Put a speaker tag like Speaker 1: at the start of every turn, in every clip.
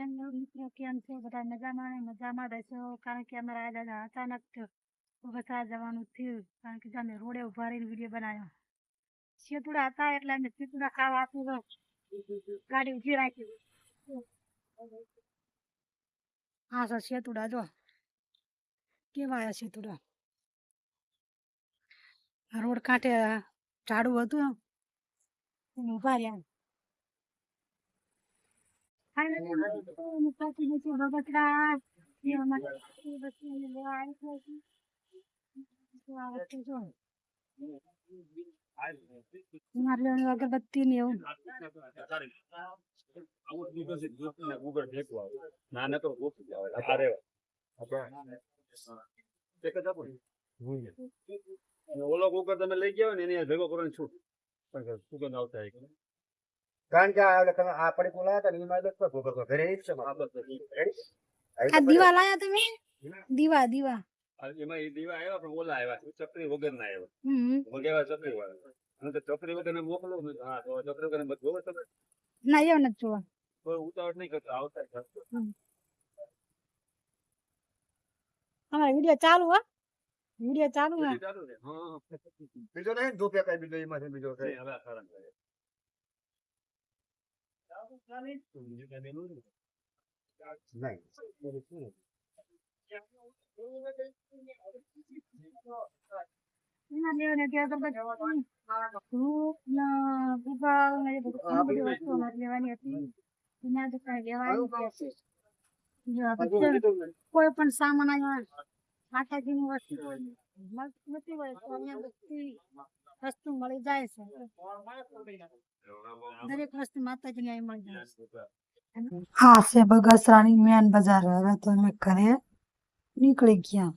Speaker 1: Hello મિત્રો, કેમ છો બધા? મજામાં રહેશો? કારણ કે અમારા આજે અચાનક વગસરા જવાનું થયું, કારણ કે અમે રોડે ઉભા રહીને વિડીયો બનાવ્યો. શેતુડા હતા એટલે અમે શેતુડા ખાવા આપ્યું, ગાડી ઊભી રાખી. હા સર, શેતુડા જો કેવા આવ્યા શેતુડા. રોડ કાંઠે ઝાડું હતું ઉભા રહ્યા. અગરબત્તી ને એવું
Speaker 2: ઓલો કુકર તમે લઈ ગયા ને એને ભેગો કરવાની છૂટ સુગંધ આવતા
Speaker 3: કારણ કે આ પડી બોલાયા હતા એમાં ઘરે જ છે.
Speaker 1: આ દીવા લાયા તમે? દીવા
Speaker 2: એમાં એ દીવા આવ્યા પણ ઓલા આવ્યા ચકરી વગર ના આવ્યા વગેવા ચકરી વાળા અને ચકરી વગર ને મોકલો હા તો ચકરી વગર બધું તમે
Speaker 1: ના એવું નથી જોવા.
Speaker 2: કોઈ ઉતાવળ નહીં કરતા આવતા
Speaker 1: અમારો વિડીયો ચાલુ હો, વિડીયો ચાલુ હે.
Speaker 2: ચાલુ છે. હા
Speaker 3: બીજો નહીં ધોપે કઈ બીજો એમાં બીજો કઈ
Speaker 2: હવે સારા
Speaker 1: એના લેવાને ત્યાં ધૂપ ના ગુબાળ ને એ બધું બધી વસ્તુઓ મારે લેવાની હતી. એના તો કઈ લેવાની કોઈ પણ સામાન અહીંયા માતાજીની વસ્તુ મળતી હોય તો અહીંયા બધી વસ્તુ મળી જાય છે. દરેક વસ્તુ માતાજીની અહીં મળી જાય છે. હા છે બગસરાની મેન બજાર. હવે તો અમે ઘરે નીકળી ગયા.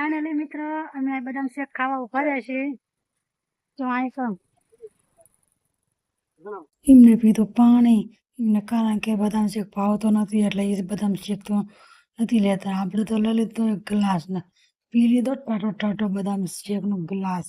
Speaker 1: ફાઇનલી મિત્ર, અમે બદામ શેક ખાવા ઉભા રહ્યા છીએ. તો અહીં એમને પીધું પાણી એમને, કારણ કે બદામ શેક ભાવતો નથી એટલે એ બદામ શેક તો નથી લેતા. આપણે તો લઈ લીધો એક ગ્લાસ ને પી લીધો ટાટો બદામ શેક નો ગ્લાસ.